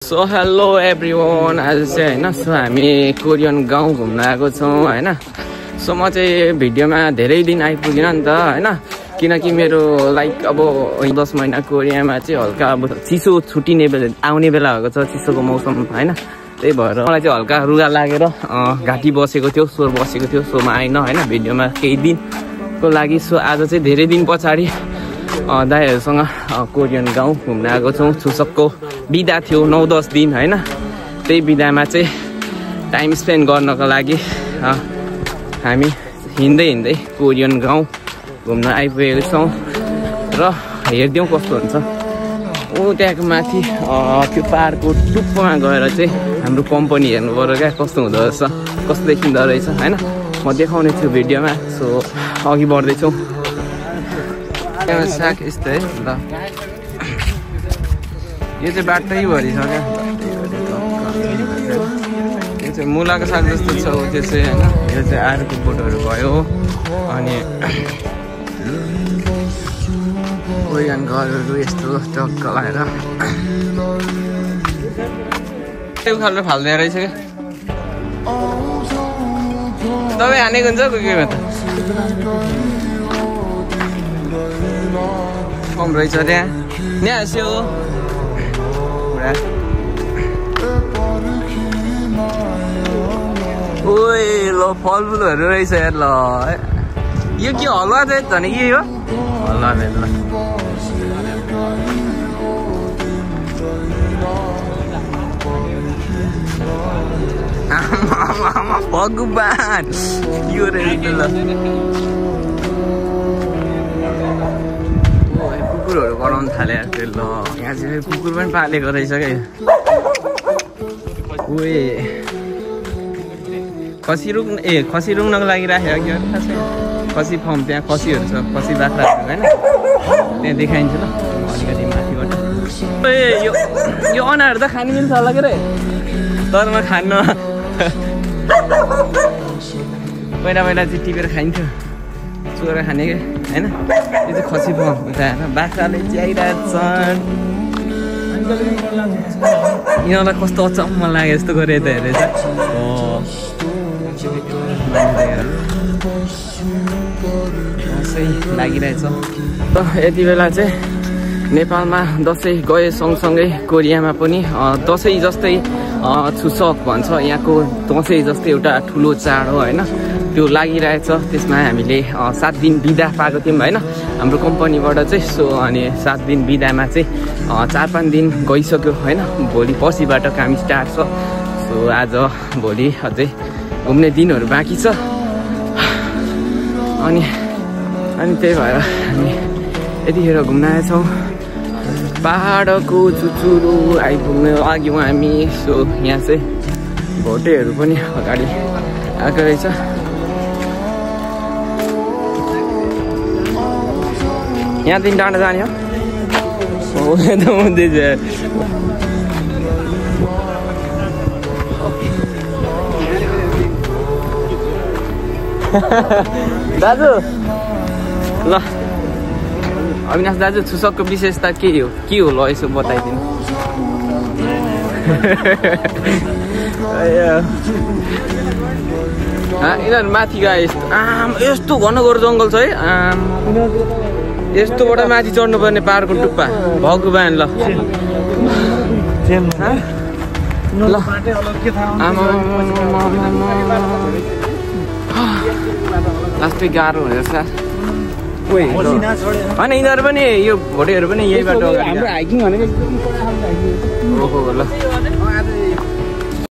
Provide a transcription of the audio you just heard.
So hello everyone, आज चाहिँ हैन सो हामी कोरियन गाउँ घुम्न आएको छौँ हैन। सो म चाहिँ भिडियोमा धेरै दिन आइपुगिन नि त हैन, किनकि मेरो लाइक अब 10 महिना कोरियामा चाहिँ हल्का अब चिसो छुटिने आउने बेला भएको छ, चिसोको मौसम हैन। त्यही भएर मलाई चाहिँ हल्का रुगा लागेर घाँटी बसेको थियो, स्वर बसेको थियो। सो म आइन हैन भिडियोमा केही दिनको लागि। सो आज चाहिँ धेरै दिन पछाडि दाइहरूसँग कोरियन गाउँ घुम्न आएको छौँ। छुसकको बिदा थियो 9-10 दिन हैन। त्यही बिदामा चाहिँ टाइम स्पेन्ड गर्नको लागि हामी हिँड्दै कोरियन गाउँ घुम्न आइपुगेको छौँ र हेर्दियौँ कस्तो हुन्छ। त्यहाँको माथि त्यो पाहाडको टुप्पोमा गएर चाहिँ हाम्रो कम्पनी हेर्नु पर्यो क्या, कस्तो हुँदो रहेछ, कस्तो देखिँदो रहेछ हैन। म देखाउने छु भिडियोमा। सो अघि बढ्दैछौँ। साग यस्तै ल, यो चाहिँ बाटैभरि छ क्या। यो चाहिँ मुलाको साग जस्तो छ त्यो चाहिँ होइन। यो चाहिँ आरुको बोटहरू भयो। अनि कोरियन घरहरू यस्तो टक्क लगाएर त्यो खालको फाल्दै रहेछ क्या। तपाईँ हानेको हुन्छ कोही कोहीमा त कम रहेछ त्यहाँ न्यास्यो पुरा। ओए ल फलफुलहरू रहेछ यार। ल यो के हलुवा चाहिँ झन् के हो? हलुवा ल भगवान यो रहेछ ल। कुकुरहरू कराउनु थाले यार। ल यहाँ चाहिँ कुकुर पनि पालेको रहेछ क्या। ओए खसी रुङ्नको लागि राखेको कि खास खसी फर्म, त्यहाँ खसीहरू छ, खसी बाख्राहरू होइन। त्यहाँ देखाइन्छ ल अलिकति माथिबाट। ए यो अनाहरू त खानु मिल्छ होला के रे, तर म खान्न। पहिला चाहिँ टिपेर खाइन्थ्यो, चोरेर खाने क्या होइन। यो चाहिँ खसी फर्म उता होइन, बाख्राले च्याइरहेछन्। यिनीहरूलाई कस्तो अचम्म लाग्यो यस्तो गरेर त हेरेछ। दसैँ लागिरहेछ। यति बेला चाहिँ नेपालमा दसैँ गए सँगसँगै कोरियामा पनि दसैँ जस्तै छुसक भन्छ यहाँको दसैँ जस्तै एउटा ठुलो चाड हो होइन। त्यो लागिरहेछ। त्यसमा हामीले 7 दिन बिदा पाएको थियौँ होइन हाम्रो कम्पनीबाट चाहिँ। सो अनि 7 दिन बिदामा चाहिँ 4-5 दिन गइसक्यो होइन। भोलि पर्सिबाट काम स्टार्ट छ। सो आज भोलि अझै घुम्ने दिनहरू बाँकी छ। अनि त्यही भएर हामी यतिखेर घुम्न आएछौँ। पहाडको चुचुरो आइपुग्न लाग्यौँ हामी। सो यहाँ चाहिँ भोटेहरू पनि अगाडि आएको रहेछ। यहाँदेखि डाँडा जाने हो त हुँदैछ। दाजु ल अविनाश दाजु, छुसकको विशेषता के हो ल यसो बताइदिनु। यिनीहरू माथि गए यस्तो घनघोर जङ्गल छ है। यस्तोबाट माथि चढ्नुपर्ने पाहाडको टुप्पा। भगवान ल लास्टै गाह्रो हुँदैछ होइन। यिनीहरू पनि यो भोटेहरू पनि यही बाटो। हाम्रो हाइकिङ भनेको ओहो ल